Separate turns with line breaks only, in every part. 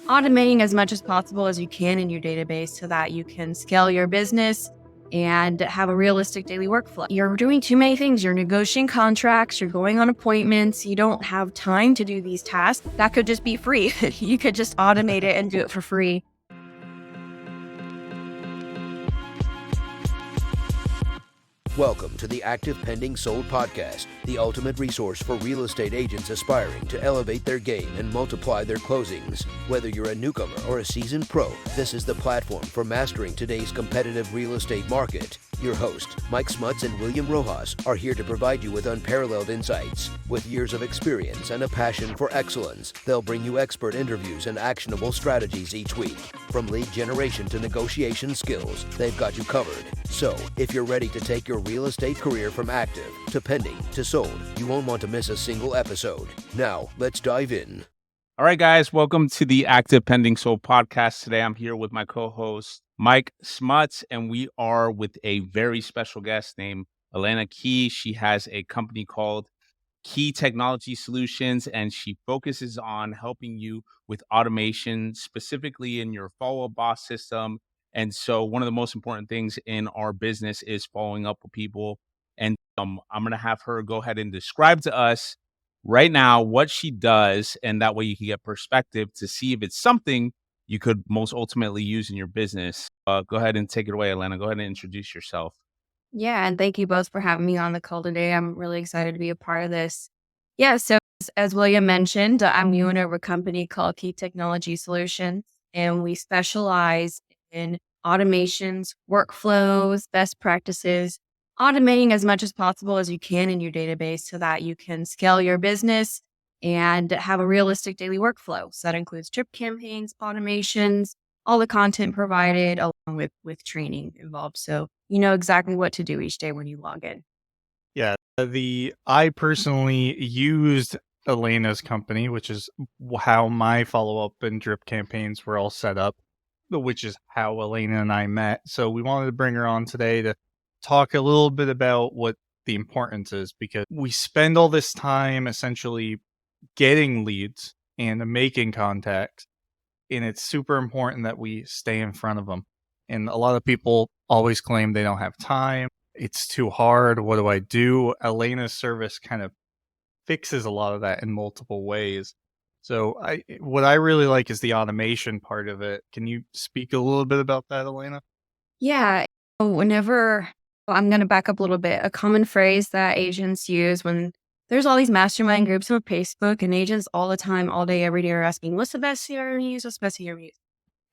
automating as much as possible as you can in your database so that you can scale your business and have a realistic daily workflow. You're doing too many things. You're negotiating contracts, you're going on appointments, you don't have time to do these tasks. That could just be free. You could just automate it and do it for free.
Welcome to the Active Pending Sold podcast, the ultimate resource for real estate agents aspiring to elevate their game and multiply their closings. Whether you're a newcomer or a seasoned pro, this is the platform for mastering today's competitive real estate market. Your hosts, Mike Smuts and William Rojas, are here to provide you with unparalleled insights. With years of experience and a passion for excellence, they'll bring you expert interviews and actionable strategies each week. From lead generation to negotiation skills, they've got you covered. So, if you're ready to take your real estate career from active to pending to sold, you won't want to miss a single episode. Now, let's dive in.
All right, guys, welcome to the Active Pending Soul podcast. Today, I'm here with my co-host, Mike Smuts, and we are with a very special guest named Elena Kee. She has a company called Key Technology Solutions, and she focuses on helping you with automation, specifically in your follow-up boss system. And so one of the most important things in our business is following up with people. And I'm going to have her go ahead and describe to us right now what she does, and that way you can get perspective to see if it's something you could most ultimately use in your business. Go ahead and take it away, Elena. Go ahead and introduce yourself.
Yeah, and thank you both for having me on the call today. I'm really excited to be a part of this. Yeah, so as William mentioned, I'm the owner of a company called Key Technology Solutions, and we specialize in automations, workflows, best practices, automating as much as possible as you can in your database so that you can scale your business and have a realistic daily workflow. So that includes drip campaigns, automations, all the content provided along with training involved. So you know exactly what to do each day when you log in.
Yeah, I personally used Elena's company, which is how my follow-up and drip campaigns were all set up, which is how Elena and I met. So we wanted to bring her on today to talk a little bit about what the importance is, because we spend all this time essentially getting leads and making contacts, and it's super important that we stay in front of them. And a lot of people always claim they don't have time. It's too hard. What do I do? Elena's service kind of fixes a lot of that in multiple ways. So what I really like is the automation part of it. Can you speak a little bit about that, Elena?
Yeah, I'm going to back up a little bit. A common phrase that agents use when there's all these mastermind groups on Facebook, and agents all the time, all day, every day are asking, what's the best CRM to use? What's the best CRM to use?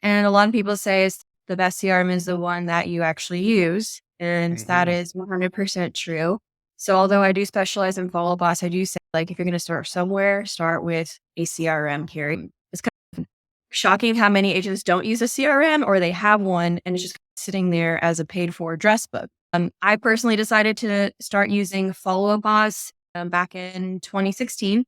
And a lot of people say the best CRM is the one that you actually use. And that is 100% true. So although I do specialize in follow boss, I do say, like, if you're going to start somewhere, start with a CRM carry. It's kind of shocking how many agents don't use a CRM, or they have one and it's just sitting there as a paid for address book. I personally decided to start using Follow Boss back in 2016.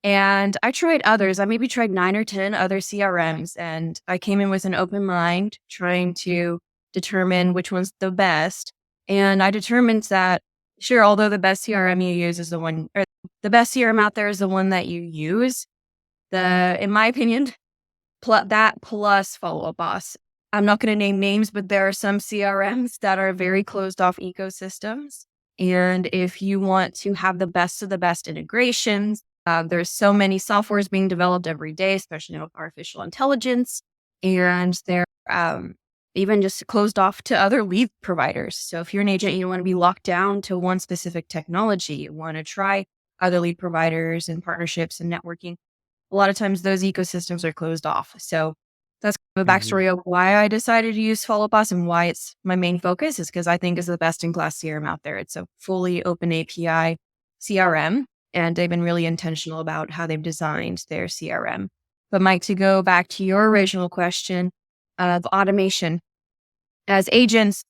And I tried others. I maybe tried 9 or 10 other CRMs, and I came in with an open mind trying to determine which one's the best. And I determined that, sure, although the best CRM you use is the one, or the best CRM out there is the one that you use, in my opinion, that plus Follow Up Boss. I'm not going to name names, but there are some CRMs that are very closed off ecosystems. And if you want to have the best of the best integrations, there's so many softwares being developed every day, especially with artificial intelligence. And they're even just closed off to other lead providers. So if you're an agent, you don't want to be locked down to one specific technology. You want to try other lead providers and partnerships and networking. A lot of times those ecosystems are closed off. So that's kind of a backstory of why I decided to use Follow Boss and why it's my main focus, is because I think it's the best in class CRM out there. It's a fully open API CRM, and they've been really intentional about how they've designed their CRM. But Mike, to go back to your original question of automation, as agents,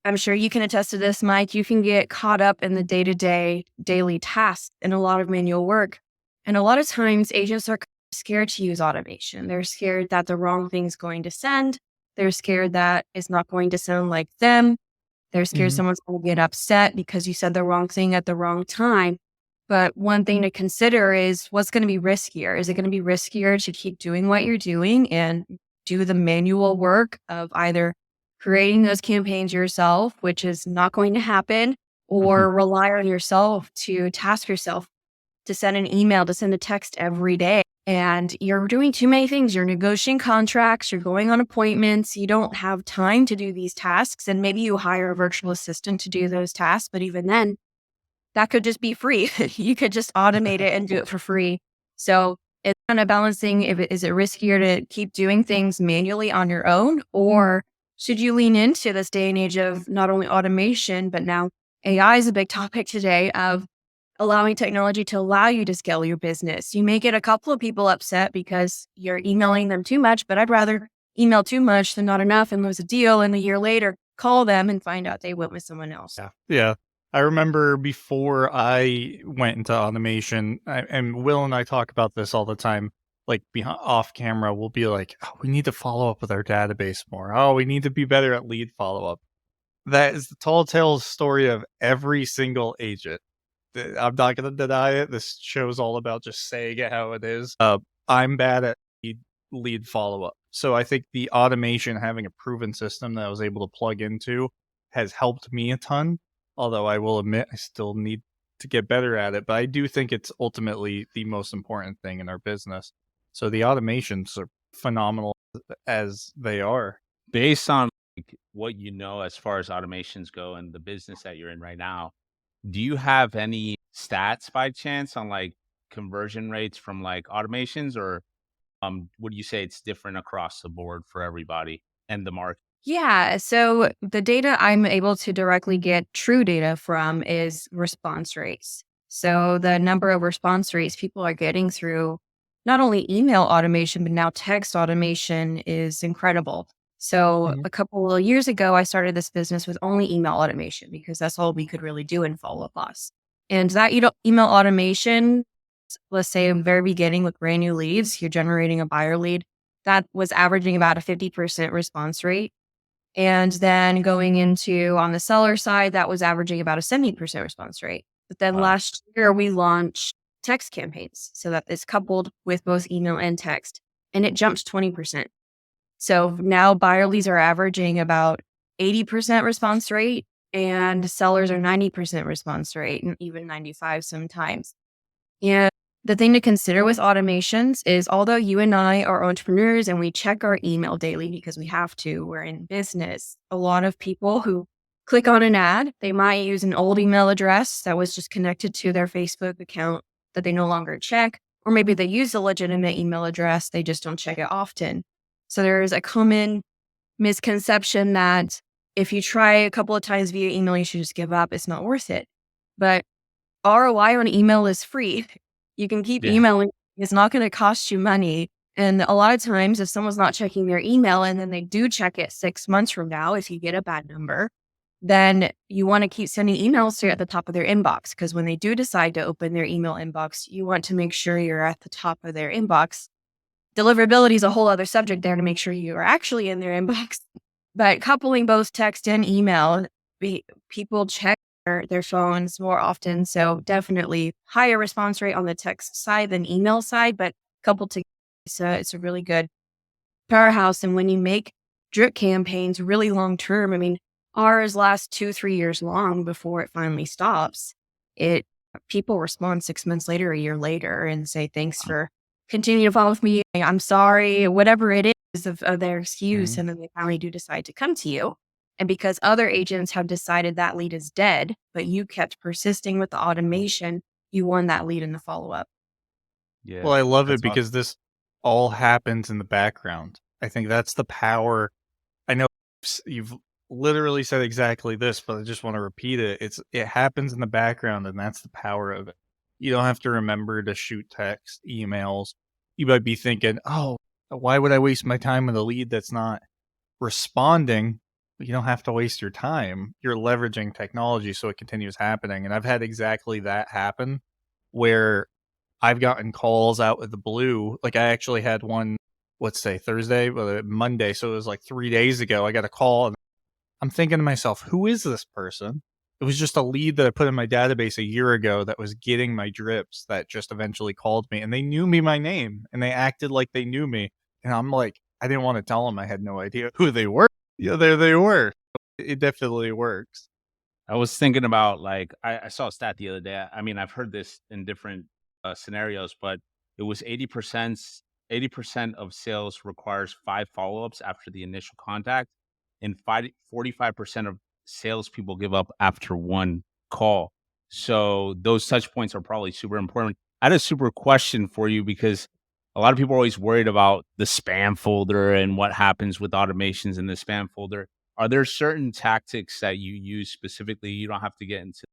I'm sure you can attest to this, Mike, you can get caught up in the day-to-day daily tasks and a lot of manual work. And a lot of times agents are scared to use automation. They're scared that the wrong thing's going to send. They're scared that it's not going to sound like them. They're scared someone's going to get upset because you said the wrong thing at the wrong time. But one thing to consider is what's going to be riskier. Is it going to be riskier to keep doing what you're doing and do the manual work of either creating those campaigns yourself, which is not going to happen, or rely on yourself to task yourself to send an email, to send a text every day? And you're doing too many things. You're negotiating contracts, you're going on appointments, you don't have time to do these tasks. And maybe you hire a virtual assistant to do those tasks. But even then, that could just be free. You could just automate it and do it for free. So it's kind of balancing, is it riskier to keep doing things manually on your own, or should you lean into this day and age of not only automation, but now AI is a big topic today, of allowing technology to allow you to scale your business. You may get a couple of people upset because you're emailing them too much, but I'd rather email too much than not enough and lose a deal. And a year later, call them and find out they went with someone else.
Yeah. I remember before I went into automation, and Will and I talk about this all the time, like off camera, we'll be like, oh, we need to follow up with our database more. Oh, we need to be better at lead follow up. That is the tall tale story of every single agent. I'm not going to deny it. This show's all about just saying it how it is. I'm bad at lead follow up. So I think the automation, having a proven system that I was able to plug into, has helped me a ton. Although I will admit I still need to get better at it. But I do think it's ultimately the most important thing in our business. So the automations are phenomenal as they are.
Based on what you know as far as automations go and the business that you're in right now, do you have any stats by chance on like conversion rates from like automations, or would you say it's different across the board for everybody and the market?
Yeah. So the data I'm able to directly get true data from is response rates. So the number of response rates people are getting through not only email automation, but now text automation is incredible. So
Mhm.
a couple of years ago, I started this business with only email automation because that's all we could really do in follow up us. And that email automation, let's say in the very beginning with brand new leads, you're generating a buyer lead, that was averaging about a 50% response rate. And then going into on the seller side, that was averaging about a 70% response rate. But then
Wow.
last year, we launched text campaigns so that it's coupled with both email and text, and it jumped 20%. So now buyer leads are averaging about 80% response rate, and sellers are 90% response rate, and even 95 sometimes. And the thing to consider with automations is, although you and I are entrepreneurs and we check our email daily because we have to, we're in business, a lot of people who click on an ad, they might use an old email address that was just connected to their Facebook account that they no longer check, or maybe they use a legitimate email address, they just don't check it often. So there's a common misconception that if you try a couple of times via email, you should just give up. It's not worth it. But ROI on email is free. You can keep
Yeah.
emailing. It's not going to cost you money. And a lot of times, if someone's not checking their email and then they do check it 6 months from now, if you get a bad number, then you want to keep sending emails to at the top of their inbox. Because when they do decide to open their email inbox, you want to make sure you're at the top of their inbox. Deliverability is a whole other subject there to make sure you are actually in their inbox. But coupling both text and email, people check their phones more often. So definitely higher response rate on the text side than email side, but coupled together, it's a really good powerhouse. And when you make drip campaigns really long term, I mean, ours last 2-3 years long before it finally stops. It People respond 6 months later, a year later, and say, thanks for continuing to follow with me. I'm sorry, whatever it is of their excuse.
Mhm.
And then they finally do decide to come to you. And because other agents have decided that lead is dead, but you kept persisting with the automation, you won that lead in the follow up.
Yeah.
Well, I love it
That's awesome.
because this all happens in the background. I think that's the power. I know you've literally said exactly this, but I just want to repeat it. It happens in the background, and that's the power of it. You don't have to remember to shoot text, emails. You might be thinking, "Oh, why would I waste my time with a lead that's not responding?" But you don't have to waste your time. You're leveraging technology so it continues happening. And I've had exactly that happen where I've gotten calls out of the blue. Like I actually had one, let's say Thursday, Monday. So it was like 3 days ago. I got a call and I'm thinking to myself, who is this person? it was just a lead that I put in my database a year ago that was getting my drips that just eventually called me, and they knew me by name and they acted like they knew me. And I'm like, I didn't want to tell them I had no idea who they were. Yeah, there they were. It definitely works.
I was thinking about like I saw a stat the other day. I mean, I've heard this in different scenarios, but it was 80% of sales requires 5 follow-ups after the initial contact, and 45% of salespeople give up after one call. So those touch points are probably super important. I had a super question for you because a lot of people are always worried about the spam folder and what happens with automations in the spam folder. Are there certain tactics that you use specifically? You don't have to get into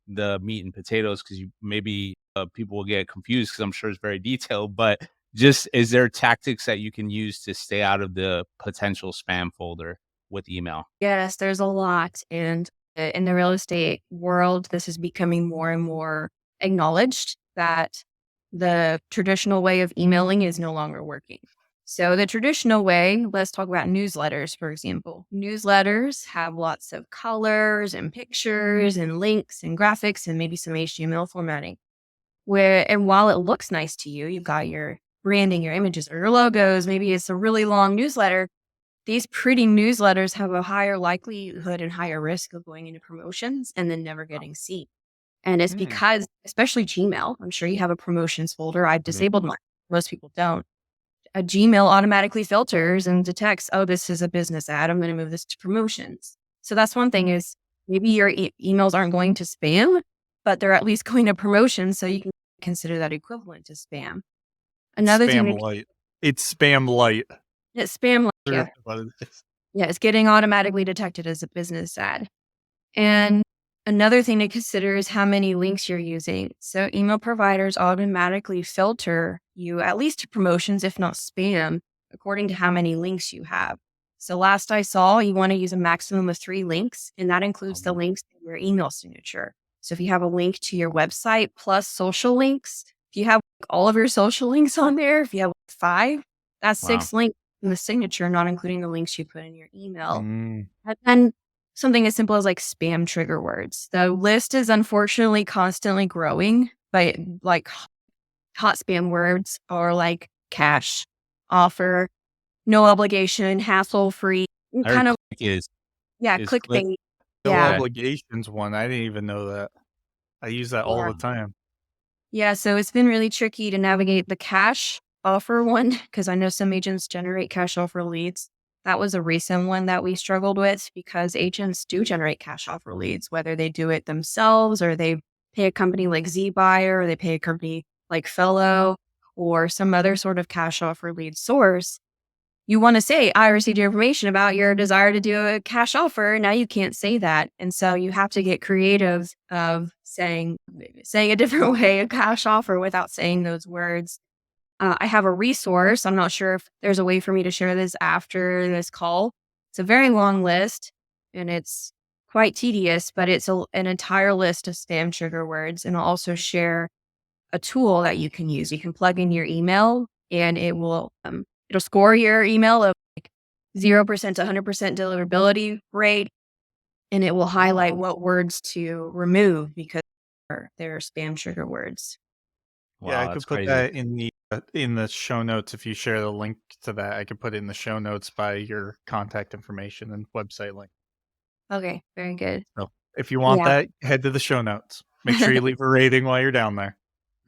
the meat and potatoes because you maybe people will get confused because I'm sure it's very detailed. But just is there tactics that you can use to stay out of the potential spam folder with email?
Yes, there's a lot. And in the real estate world, this is becoming more and more acknowledged that the traditional way of emailing is no longer working. So, the traditional way, let's talk about newsletters, for example. Newsletters have lots of colors and pictures and links and graphics and maybe some HTML formatting. And while it looks nice to you, you've got your branding, your images, or your logos, maybe it's a really long newsletter. These pretty newsletters have a higher likelihood and higher risk of going into promotions and then never getting seen. And it's
Hmm.
because, especially Gmail, I'm sure you have a promotions folder. I've disabled mine. Most people don't. A Gmail automatically filters and detects, oh, this is a business ad. I'm going to move this to promotions. So that's one thing is maybe your emails aren't going to spam, but they're at least going to promotions. So you can consider that equivalent to spam. Another thing,
Spam light. It's spam light.
it's spam. Yeah.
That's what it is.
Yeah. It's getting automatically detected as a business ad. And another thing to consider is how many links you're using. So email providers automatically filter you at least to promotions, if not spam, according to how many links you have. So last I saw, you want to use a maximum of 3 links, and that includes the links in your email signature. So if you have a link to your website plus social links, if you have all of your social links on there, if you have 5, that's
Wow.
6 links in the signature, not including the links you put in your email.
Mm.
And then something as simple as like spam trigger words. The list is unfortunately constantly growing, but like hot spam words are like cash, offer, no obligation, hassle free,
I heard
kind of,
click is
yeah,
click.
clickbait.
No
Yeah.
Okay.
obligations one. I didn't even know that. I use that all
Yeah.
the time.
Yeah. So it's been really tricky to navigate the cash offer one because I know some agents generate cash offer leads. That was a recent one that we struggled with because agents do generate cash offer leads, whether they do it themselves or they pay a company like ZBuyer or they pay a company like Fellow or some other sort of cash offer lead source. You want to say, I received your information about your desire to do a cash offer. Now you can't say that. And so you have to get creative of saying a different way, a cash offer without saying those words. I have a resource. I'm not sure if there's a way for me to share this after this call. It's a very long list and it's quite tedious, but it's an entire list of spam trigger words. And I'll also share a tool that you can use. You can plug in your email and it'll score your email of like 0% to 100% deliverability rate. And it will highlight what words to remove because they're spam trigger words.
Yeah, I
Wow, that's
could put
crazy.
that in the show notes. If you share the link to that, I could put it in the show notes by your contact information and website link.
Okay, very good.
So if you want
Yeah.
that, head to the show notes. Make sure you leave a rating while you're down there.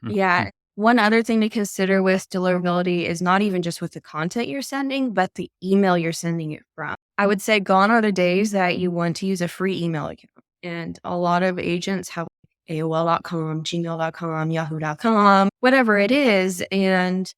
Yeah. One other thing to consider with deliverability is not even just with the content you're sending, but the email you're sending it from. I would say gone are the days that you want to use a free email account. And a lot of agents have AOL.com, gmail.com, yahoo.com, whatever it is. And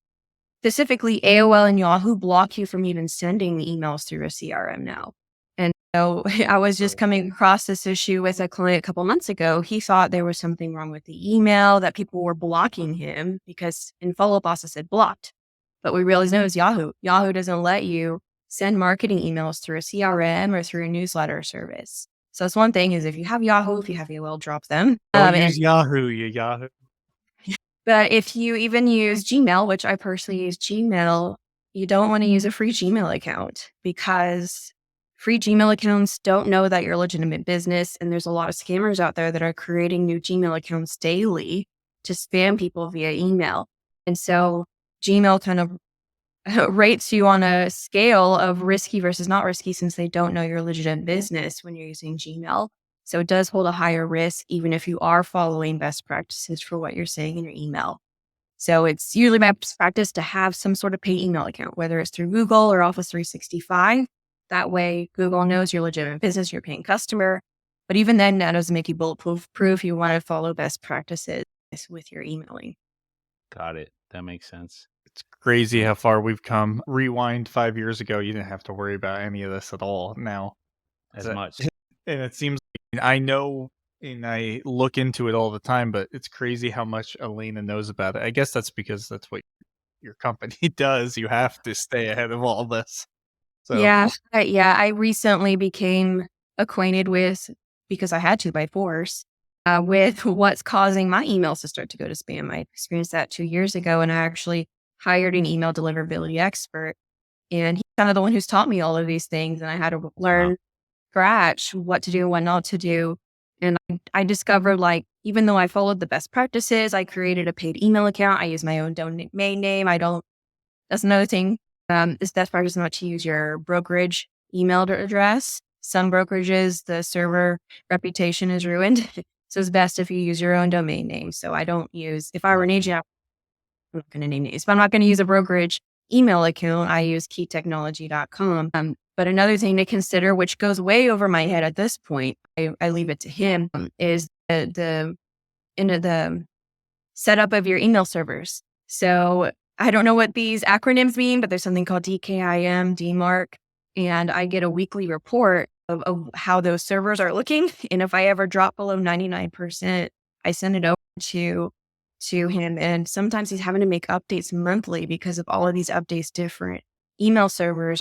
specifically, AOL and Yahoo block you from even sending emails through a CRM now. And so I was just coming across this issue with a client a couple months ago. He thought there was something wrong with the email, that people were blocking him because in follow-up process said blocked. But we realized no, it's Yahoo. Yahoo doesn't let you send marketing emails through a CRM or through a newsletter service. So that's one thing is if you have Yahoo, if you have AOL, drop them.
Don't use Yahoo, you Yahoo.
But if you even use Gmail, which I personally use Gmail, you don't want to use a free Gmail account because free Gmail accounts don't know that you're a legitimate business. And there's a lot of scammers out there that are creating new Gmail accounts daily to spam people via email. And so Gmail kind of rates you on a scale of risky versus not risky since they don't know your legitimate business when you're using Gmail. So it does hold a higher risk, even if you are following best practices for what you're saying in your email. So it's usually best practice to have some sort of paid email account, whether it's through Google or Office 365. That way, Google knows you're a legitimate business, you're a paying customer. But even then, that doesn't make you bulletproof. You want to follow best practices with your emailing.
Got it. That makes sense.
It's crazy how far we've come. Rewind 5 years ago, you didn't have to worry about any of this at all now.
As
That-
much.
And it seems like I know and I look into it all the time, but it's crazy how much Elena knows about it. I guess that's because that's what your company does. You have to stay ahead of all this. So
Yeah. I recently became acquainted with, because I had to by force, with what's causing my emails to start to go to spam. I experienced that 2 years ago, and I actually hired an email deliverability expert. And he's kind of the one who's taught me all of these things. And I had to learn scratch what to do and what not to do. And I discovered, like, even though I followed the best practices, I created a paid email account. I use my own domain name. That's another thing. It's best practice not to use your brokerage email address. Some brokerages, the server reputation is ruined. So it's best if you use your own domain name. So I don't use, if I were an agent, I'm not going to name names, but I'm not going to use a brokerage email account. I use keytechnology.com. But another thing to consider, which goes way over my head at this point, I leave it to him, is the setup of your email servers. So I don't know what these acronyms mean, but there's something called DKIM, DMARC, and I get a weekly report of how those servers are looking. And if I ever drop below 99%, I send it over to him. And sometimes he's having to make updates monthly because of all of these updates different email servers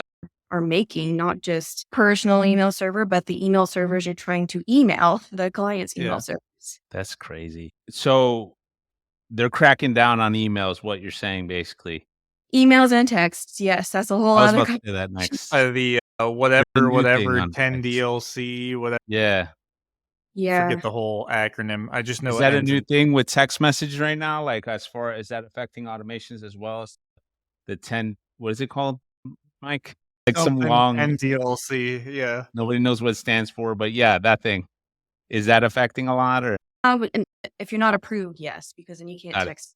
are making, not just personal email server, but the email servers you're trying to email the client's email servers.
That's crazy. So they're cracking down on emails, what you're saying, basically.
Emails and texts. Yes, that's a whole
I was
other.
about to say that next.
the
The
whatever
new thing on
10
text.
DLC, whatever.
Yeah.
Yeah.
Forget the whole acronym. I just know
Is
it
that a
ends
new
in-
thing with text message right now? Like, as far as that affecting automations as well as the 10, what is it called, Mike? Like some
something
long,
NDLC. Yeah.
nobody knows what it stands for, but yeah, that thing. Is that affecting a lot or?
And if you're not approved, yes, because then you can't
Got it.
text.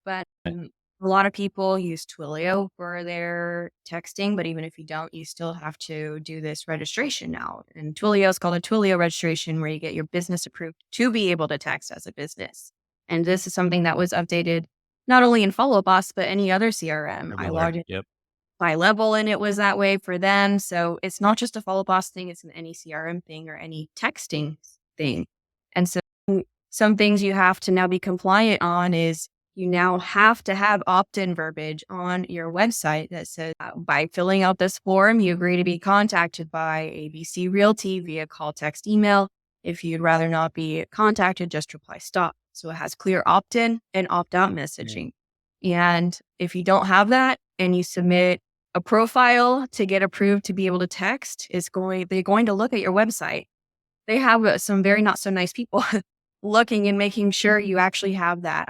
But a lot of people use Twilio for their texting, but even if you don't, you still have to do this registration now. And Twilio is called a Twilio registration, where you get your business approved to be able to text as a business. And this is something that was updated not only in Follow Boss, but any other CRM. I
Everywhere.
logged in
Yep.
by level, and it was that way for them. So it's not just a Follow Boss thing, it's in any CRM thing or any texting thing. And so some things you have to now be compliant on is you now have to have opt-in verbiage on your website that says, by filling out this form, you agree to be contacted by ABC Realty via call, text, email. If you'd rather not be contacted, just reply stop. So it has clear opt-in and opt-out messaging. And if you don't have that and you submit a profile to get approved to be able to text, they're going to look at your website. They have some very not so nice people looking and making sure you actually have that.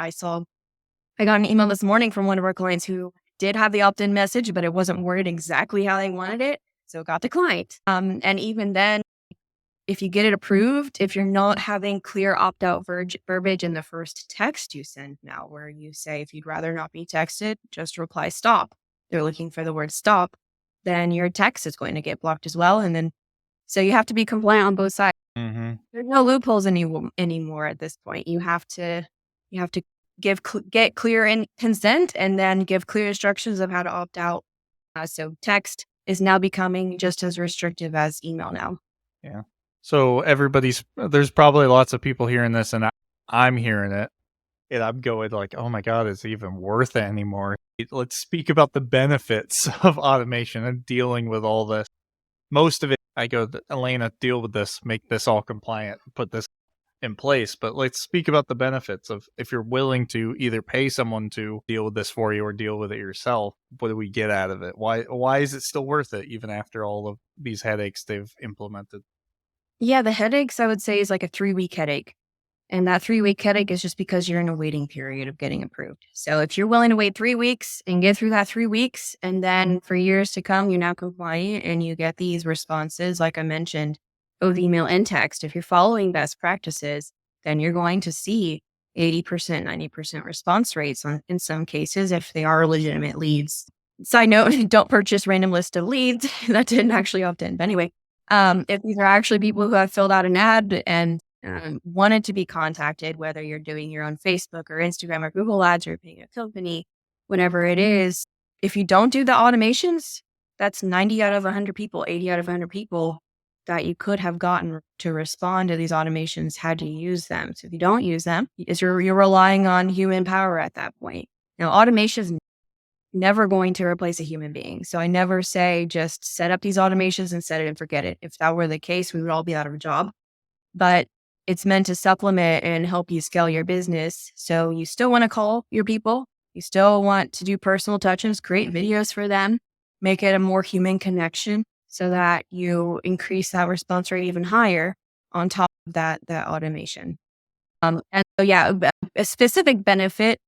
I got an email this morning from one of our clients who did have the opt-in message, but it wasn't worded exactly how they wanted it. So it got declined. And even then, if you get it approved, if you're not having clear opt-out verbiage in the first text you send now, where you say, if you'd rather not be texted, just reply stop. They're looking for the word stop, then your text is going to get blocked as well. And then, so you have to be compliant on both sides.
Mm-hmm.
There's no loopholes anymore at this point. You have to get clear consent and then give clear instructions of how to opt out. So text is now becoming just as restrictive as email now.
Yeah. So there's probably lots of people hearing this, and I'm hearing it, and I'm going like, oh my God, is it even worth it anymore? Let's speak about the benefits of automation and dealing with all this. Most of it, I go, Elena, deal with this, make this all compliant, put this. in place. But let's speak about the benefits of if you're willing to either pay someone to deal with this for you or deal with it yourself. What do we get out of it? Why is it still worth it even after all of these headaches they've implemented?
Yeah, the headaches, I would say, is like a 3-week headache. And that 3-week headache is just because you're in a waiting period of getting approved. So if you're willing to wait 3 weeks and get through that 3 weeks, and then for years to come, you're now compliant and you get these responses, like I mentioned, both email and text. If you're following best practices, then you're going to see 80%, 90% response rates in some cases if they are legitimate leads. Side note, don't purchase random list of leads. That didn't actually opt in. But anyway, if these are actually people who have filled out an ad and wanted to be contacted, whether you're doing your own Facebook or Instagram or Google ads or paying a company, whatever it is, if you don't do the automations, that's 90 out of 100 people, 80 out of 100 people that you could have gotten to respond to these automations had you use them. So if you don't use them, you're relying on human power at that point. Now, automation is never going to replace a human being. So I never say just set up these automations and set it and forget it. If that were the case, we would all be out of a job. But it's meant to supplement and help you scale your business. So you still want to call your people. You still want to do personal touches, create videos for them, make it a more human connection so that you increase that response rate even higher on top of that automation. And so, yeah, a specific benefit,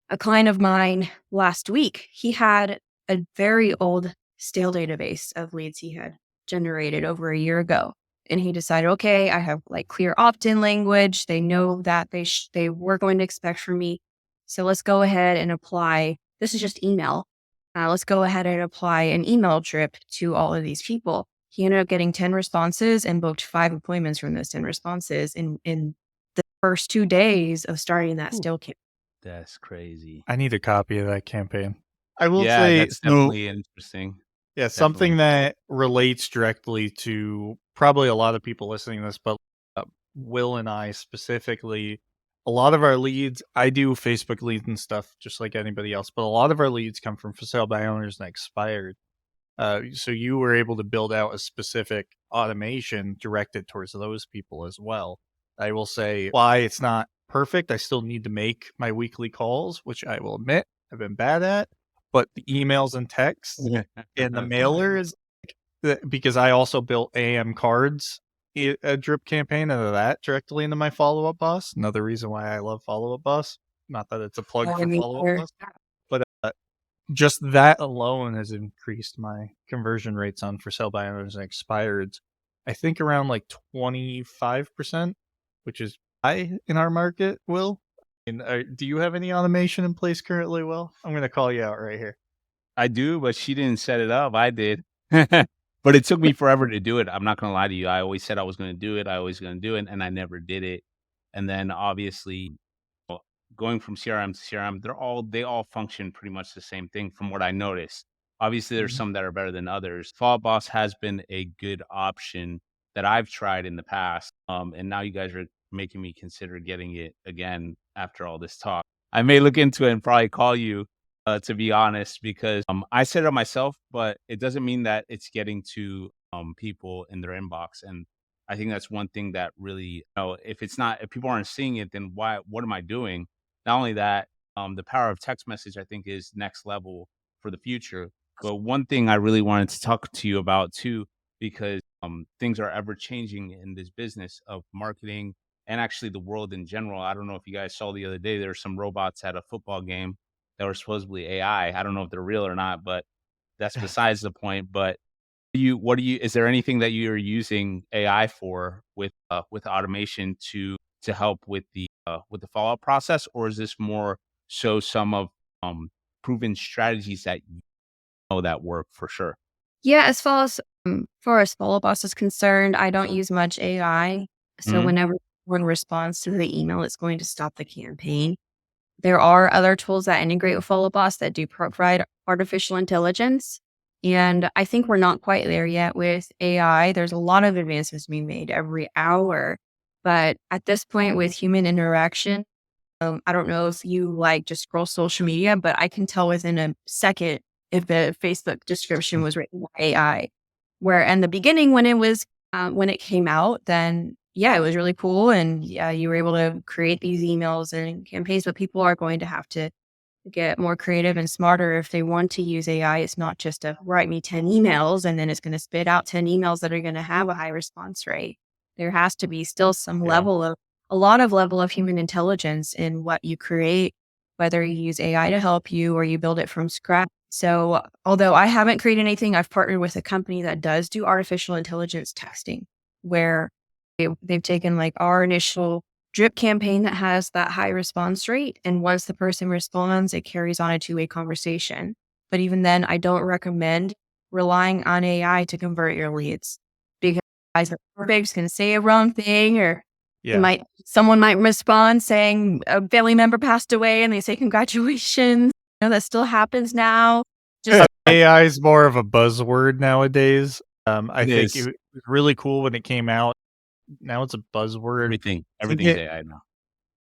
a client of mine last week, he had a very old stale database of leads he had generated over a year ago. And he decided, okay, I have like clear opt-in language. They know that they were going to expect from me. So let's go ahead and apply. This is just email. Let's go ahead and apply an email drip to all of these people. He ended up getting 10 responses and booked 5 appointments from those 10 responses in the first 2 days of starting that stale campaign.
That's crazy.
I need a copy of that campaign. I will
Yeah,
say,
that's definitely interesting.
yeah, something that relates directly to probably a lot of people listening to this, but Will and I specifically, a lot of our leads, I do Facebook leads and stuff just like anybody else, but a lot of our leads come from for sale by owners and expired. So you were able to build out a specific automation directed towards those people as well. I will say why it's not perfect. I still need to make my weekly calls, which I will admit I've been bad at, but the emails and texts and the mailers, because I also built AM cards, a drip campaign out of that directly into my follow-up boss. Another reason why I love follow-up boss. Not that it's a plug for follow-up boss, but just that alone has increased my conversion rates on for sale by owners and expireds. I think around like 25%, which is high in our market, Will. And do you have any automation in place currently, Will? I'm going to call you out right here.
I do, but she didn't set it up. I did. But it took me forever to do it. I'm not going to lie to you. I always said I was going to do it. I was going to do it, and I never did it. And then obviously, going from CRM to CRM, they all function pretty much the same thing from what I noticed. Obviously, there's some that are better than others. Follow Boss has been a good option that I've tried in the past. And now you guys are making me consider getting it again after all this talk. I may look into it and probably call you, to be honest, because I set it up myself, but it doesn't mean that it's getting to people in their inbox. And I think that's one thing that really, if people aren't seeing it, then what am I doing? Not only that, the power of text message, I think, is next level for the future. But one thing I really wanted to talk to you about too, because things are ever changing in this business of marketing and actually the world in general. I don't know if you guys saw the other day, there were some robots at a football game that were supposedly AI. I don't know if they're real or not, but that's besides the point. But is there anything that you're using AI for with automation to help with the follow-up process, or is this more so some of proven strategies that you know that work for sure?
Yeah, as far as follow boss is concerned, I don't use much AI. So
Mhm.
whenever one responds to the email, it's going to stop the campaign. There are other tools that integrate with Follow Boss that do provide artificial intelligence. And I think we're not quite there yet with AI. There's a lot of advancements being made every hour. But at this point, with human interaction, I don't know if you like just scroll social media, but I can tell within a second if the Facebook description was written by AI. Where in the beginning, when it came out, then yeah, it was really cool. And yeah, you were able to create these emails and campaigns, but people are going to have to get more creative and smarter if they want to use AI. It's not just a write me 10 emails and then it's going to spit out 10 emails that are going to have a high response rate. There has to be still some
Yeah.
level of human intelligence in what you create, whether you use AI to help you or you build it from scratch. So, although I haven't created anything, I've partnered with a company that does do artificial intelligence testing where they've taken like our initial drip campaign that has that high response rate. And once the person responds, it carries on a two-way conversation. But even then, I don't recommend relying on AI to convert your leads because guys are perfect, can say a wrong thing, or
Yeah.
someone might respond saying a family member passed away and they say congratulations. That still happens now. Just
AI is more of a buzzword nowadays. I
It
think
is.
it was really cool when it came out. Now it's a buzzword.
Everything's AI now.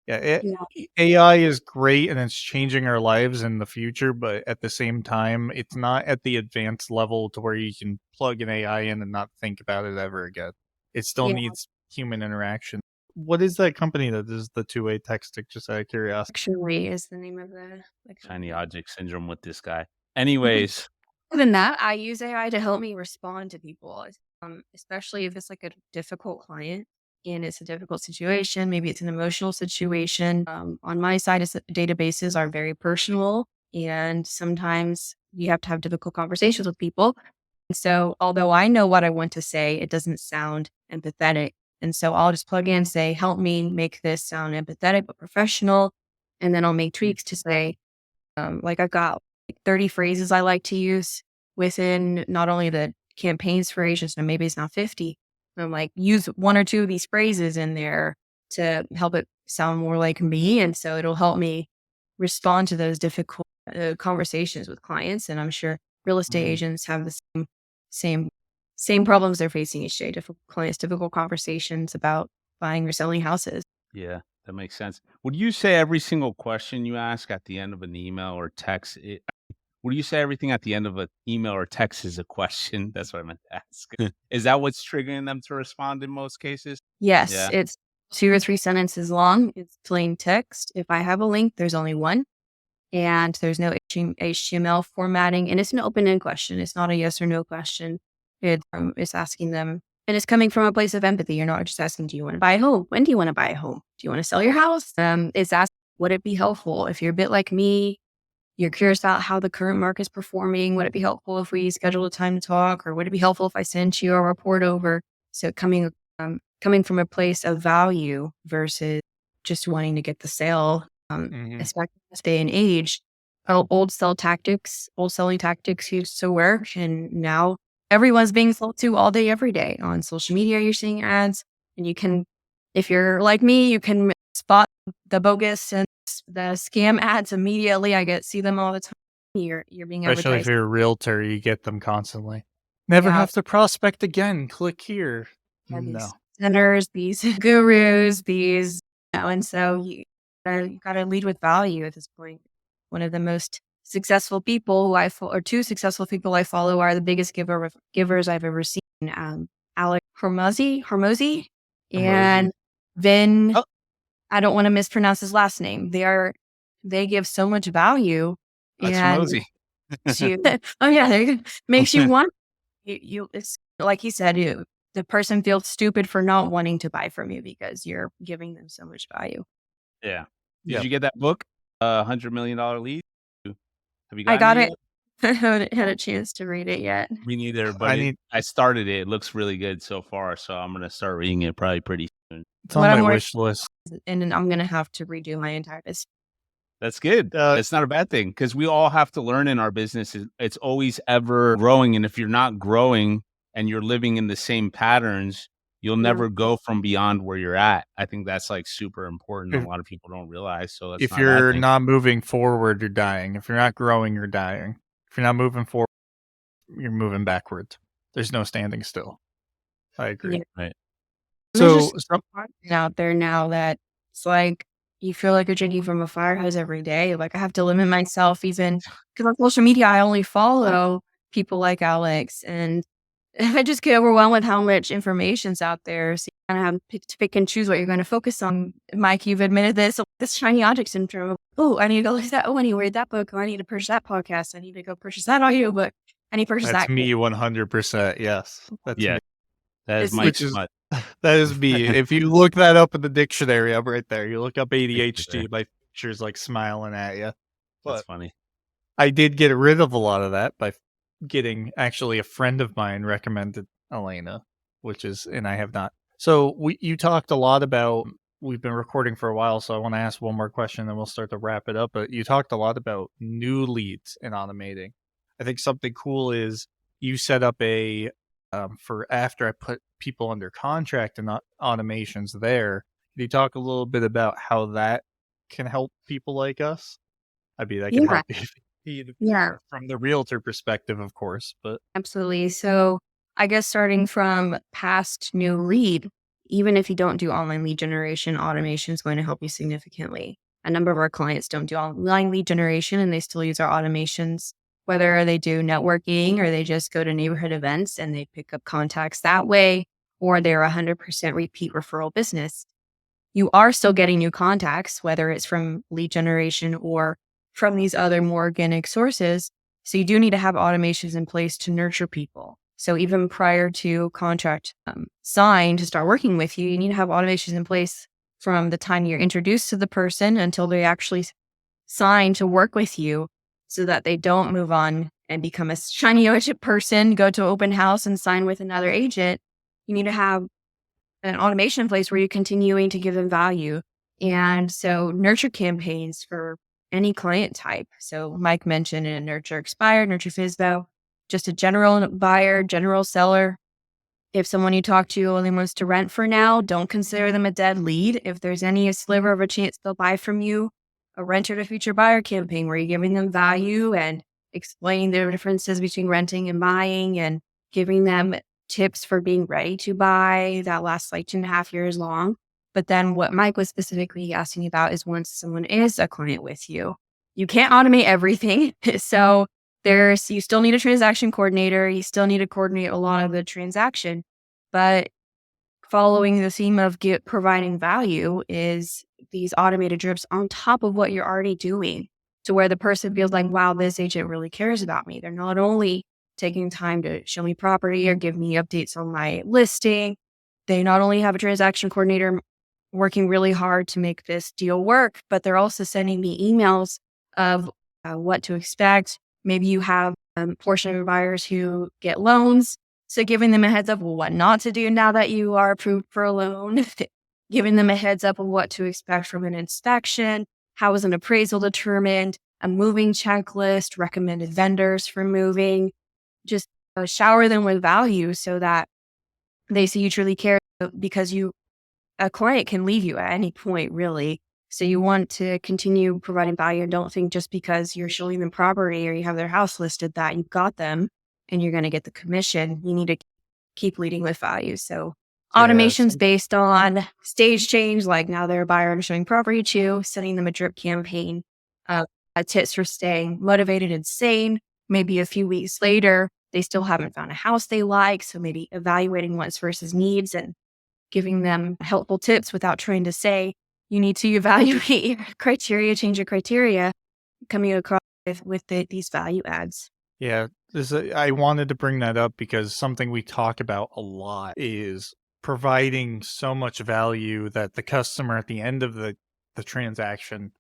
Yeah,
yeah.
AI is great and it's changing our lives in the future, but at the same time, it's not at the advanced level to where you can plug an AI in and not think about it ever again. It still
Yeah.
needs human interaction. What is that company that does the two-way texting? Just out of curiosity.
Actually is the name of the
Shiny
company.
object syndrome with this guy. Anyways,
Other than that, I use AI to help me respond to people, especially if it's like a difficult client and it's a difficult situation. Maybe it's an emotional situation. On my side, databases are very personal, and sometimes you have to have difficult conversations with people. And so, although I know what I want to say, it doesn't sound empathetic. And so, I'll just plug in and say, "Help me make this sound empathetic but professional," and then I'll make tweaks to say, like I've got like 30 phrases I like to use within not only the campaigns for agents, and maybe it's not 50. I'm like, use one or two of these phrases in there to help it sound more like me. And so it'll help me respond to those difficult conversations with clients. And I'm sure real estate
Mhm.
agents have the same, same problems they're facing each day. Difficult clients, difficult conversations about buying or selling houses.
Yeah, that makes sense. Would you say every single question you ask at the end of an email or text, would you say everything at the end of an email or text is a question? That's what I meant to ask. Is that what's triggering them to respond in most cases?
Yes,
Yeah.
it's 2 or 3 sentences long. It's plain text. If I have a link, there's only one, and there's no HTML formatting, and it's an open-end question. It's not a yes or no question. It's asking them, and it's coming from a place of empathy. You're not just asking, "Do you wanna buy a home? When do you wanna buy a home? Do you wanna sell your house?" It's asking, "Would it be helpful?" If you're a bit like me, you're curious about how the current market is performing. Would it be helpful if we schedule a time to talk, or would it be helpful if I sent you a report over? So coming from a place of value versus just wanting to get the sale,
Mhm.
especially in this day and age, old selling tactics used to work, and now everyone's being sold to all day, every day on social media. You're seeing ads, and you can, if you're like me, you can spot the bogus and the scam ads immediately. See them all the time. You're being
Especially if
advertised.
you're a realtor, you get them constantly. Never
Yeah,
have to prospect again. Click here.
are these
No.
centers, these gurus, and so you gotta lead with value at this point. One of the most successful people who or two successful people I follow are the biggest givers I've ever seen. Alex Hormozy,
Emoji.
and Vin.
Oh,
I don't want to mispronounce his last name. They give so much value,
Alex
and
Ramosi.
makes you oh yeah, there you go. Makes you want it's like he said, the person feels stupid for not wanting to buy from you because you're giving them so much value.
Yeah. Did
yep.
you get that book, $100 Million Lead? Have you
I
gotten it
got it.
yet?
I haven't had a chance to read it yet.
Me neither, but
I need
I started it. It looks really good so far, so I'm gonna start reading it probably pretty soon.
it's on
What
my
I'm working
wish list.
and then I'm gonna have to redo my entire
That's good.
Uh,
That's not a bad thing because we all have to learn in our business. It's always ever growing, and if you're not growing and you're living in the same patterns, you'll
yeah.
never go from beyond where you're at. I think that's like super important. A
if,
lot of people don't realize, so that's
if
not a bad
you're
thing.
not moving forward, you're dying. If you're not growing, you're dying. If you're not moving forward, you're moving backwards. There's no standing still. I agree.
Yeah.
Right.
There's
So,
just out there now that it's like you feel like you're drinking from a fire hose every day. Like I have to limit myself even because on social media I only follow people like Alex and I just get overwhelmed with how much information's out there. So you kind of have to pick and choose what you're going to focus on. Mike, you've admitted this shiny object syndrome. Oh, I need to go look at that. Oh, I need to read that book. Oh, I need to purchase that podcast. I need to go purchase that audiobook. I need to purchase
That's
that.
me 100%. Yes. That's
Yeah,
me.
that is
It's,
Mike
Which is
Smut.
that is me. If you look that up in the dictionary, I'm right there. You look up ADHD,
there.
my picture's like smiling at you.
That's
But
funny.
I did get rid of a lot of that by getting actually a friend of mine recommended Elena, and I have not. So you talked a lot about, we've been recording for a while, so I want to ask one more question and we'll start to wrap it up. But you talked a lot about new leads and automating. I think something cool is you set up a, for after I put people under contract and automations there. Can you talk a little bit about how that can help people like us? I mean, that can
yeah,
help you
yeah.
from the realtor perspective, of course, but
Absolutely. So I guess starting from past new lead, even if you don't do online lead generation, automation is going to help you significantly. A number of our clients don't do online lead generation and they still use our automations, whether they do networking or they just go to neighborhood events and they pick up contacts that way, or they're 100% repeat referral business. You are still getting new contacts, whether it's from lead generation or from these other more organic sources. So you do need to have automations in place to nurture people. So even prior to contract signed to start working with you, you need to have automations in place from the time you're introduced to the person until they actually sign to work with you, so that they don't move on and become a shiny ownership person, go to open house and sign with another agent. You need to have an automation in place where you're continuing to give them value. And so nurture campaigns for any client type. So Mike mentioned a nurture expired, nurture FISBO, just a general buyer, general seller. If someone you talk to only wants to rent for now, don't consider them a dead lead. If there's any sliver of a chance they'll buy from you, a renter to future buyer campaign where you're giving them value and explaining the differences between renting and buying and giving them tips for being ready to buy that lasts like 2.5 years long. But then what Mike was specifically asking about is once someone is a client with you, you can't automate everything. So you still need a transaction coordinator. You still need to coordinate a lot of the transaction, but following the theme of providing value is these automated drips on top of what you're already doing, to where the person feels like, wow, this agent really cares about me. They're not only taking time to show me property or give me updates on my listing. They not only have a transaction coordinator working really hard to make this deal work, but they're also sending me emails of what to expect. Maybe you have a portion of your buyers who get loans. So giving them a heads up of what not to do now that you are approved for a loan, giving them a heads up of what to expect from an inspection, how is an appraisal determined, a moving checklist, recommended vendors for moving, just shower them with value so that they see you truly care, because a client can leave you at any point, really. So you want to continue providing value, and don't think just because you're showing them property or you have their house listed that you've got them and you're going to get the commission. You need to keep leading with value. So
yeah,
automations based on stage change, like now they're a buyer and showing property to, sending them a drip campaign, tips for staying motivated and sane. Maybe a few weeks later, they still haven't found a house they like. So maybe evaluating wants versus needs and giving them helpful tips without trying to say, you need to evaluate your criteria, change your criteria, coming across with these value adds.
yeah. I wanted to bring that up because something we talk about a lot is providing so much value that the customer at the end of the transaction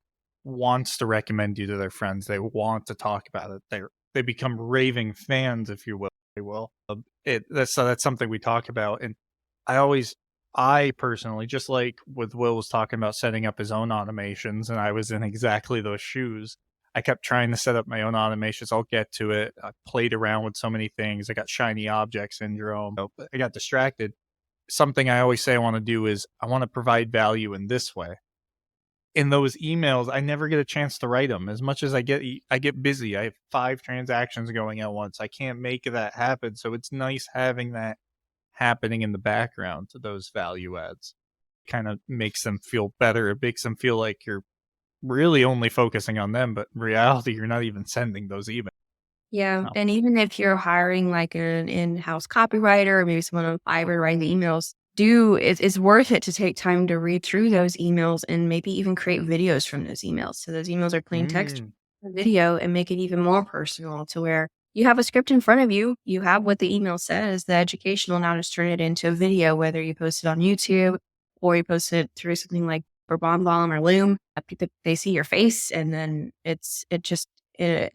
wants to recommend you to their friends. They want to talk about it. They become raving fans, if you will. They will. That's something we talk about, and I personally, just like with Will was talking about setting up his own automations, and I was in exactly those shoes. I kept trying to set up my own automations. I'll get to it. I played around with so many things. I got shiny object syndrome. I got distracted. Something I always say I want to do is I want to provide value in this way. In those emails, I never get a chance to write them. As much as I get busy. I have 5 transactions going at once. I can't make that happen. So it's nice having that happening in the background to those value adds. Kind of makes them feel better. It makes them feel like you're really only focusing on them, but in reality, you're not even sending those emails.
Yeah,
No.
and even if you're hiring like an in-house copywriter or maybe someone on Fiverr writing the emails, it's worth it to take time to read through those emails and maybe even create videos from those emails. So those emails are plain text,
Mm.
or video, and make it even more personal to where you have a script in front of you, you have what the email says, the educational now just turn it into a video, whether you post it on YouTube or you post it through something like for BombBomb or Loom. People, they see your face, and then it it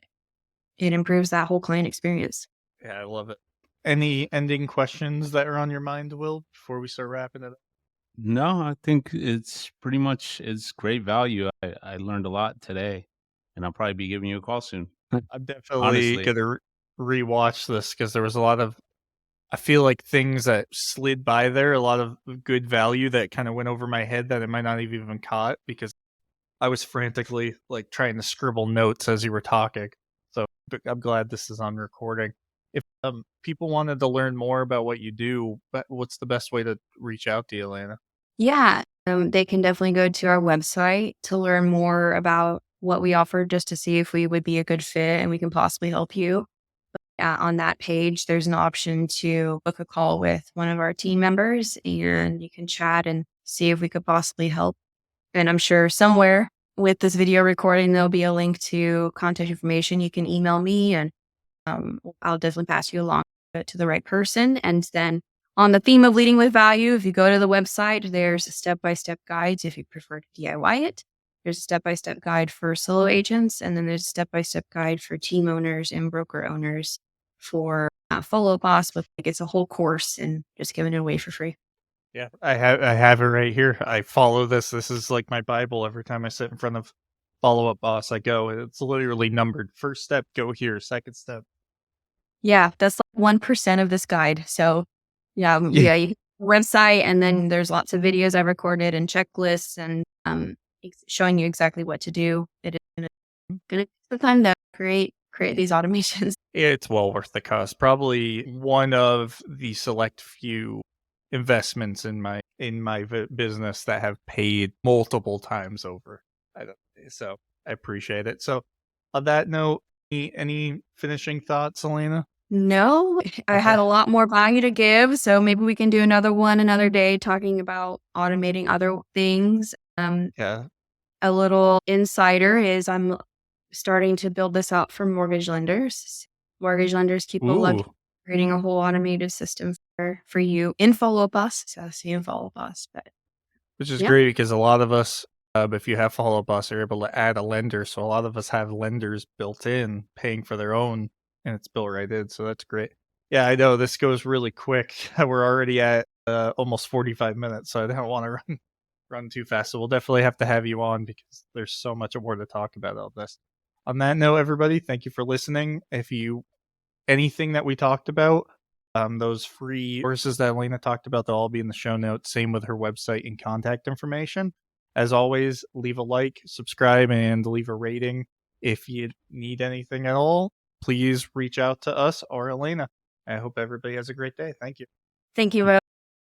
improves that whole client experience.
Yeah, I love it. Any ending questions that are on your mind, Will, before we start wrapping it up?
No, I think it's great value. I learned a lot today, and I'll probably be giving you a call soon.
I'm definitely
Honestly.
gonna rewatch this because there was a lot of, I feel like, things that slid by there, a lot of good value that kind of went over my head that I might not have even caught because I was frantically like trying to scribble notes as you were talking. So but I'm glad this is on recording. If people wanted to learn more about what you do, what's the best way to reach out to you, Elena?
Yeah, they can definitely go to our website to learn more about what we offer, just to see if we would be a good fit and we can possibly help you. On that page, there's an option to book a call with one of our team members, and you can chat and see if we could possibly help. And I'm sure somewhere with this video recording, there'll be a link to contact information. You can email me, and I'll definitely pass you along to the right person. And then on the theme of leading with value, if you go to the website, there's step-by-step guides if you prefer to DIY it. There's a step-by-step guide for solo agents, and then there's a step-by-step guide for team owners and broker owners for Follow Boss. But like, it's a whole course and just giving it away for free.
Yeah, I have it right here. I follow this. This is like my Bible. Every time I sit in front of Follow Up Boss, I go. It's literally numbered. First step, go here. Second step.
Yeah, that's like 1% of this guide. So yeah,
Yeah.
yeah, website, and then there's lots of videos I recorded and checklists and showing you exactly what to do. It is gonna take the time to create these automations.
It's well worth the cost. Probably one of the select few investments in my business that have paid multiple times over. I don't, so I appreciate it. So on that note, any finishing thoughts, Elena?
No, I
Okay.
had a lot more value to give, so maybe we can do another one another day talking about automating other things.
Yeah.
A little insider is I'm starting to build this out for mortgage lenders. Mortgage lenders, people love
Ooh.
creating a whole automated system for you in Follow Up Us. So see in Follow Up Us, but
Which is
yeah,
great because a lot of us, if you have Follow Up Boss, are able to add a lender. So a lot of us have lenders built in, paying for their own, and it's built right in. So that's great. Yeah, I know this goes really quick. We're already at almost 45 minutes, so I don't want to run too fast. So we'll definitely have to have you on because there's so much more to talk about all this. On that note, everybody, thank you for listening. If you anything that we talked about, those free courses that Elena talked about, they'll all be in the show notes. Same with her website and contact information. As always, leave a like, subscribe, and leave a rating. If you need anything at all, please reach out to us or Elena. I hope everybody has a great day. Thank you.
thank you.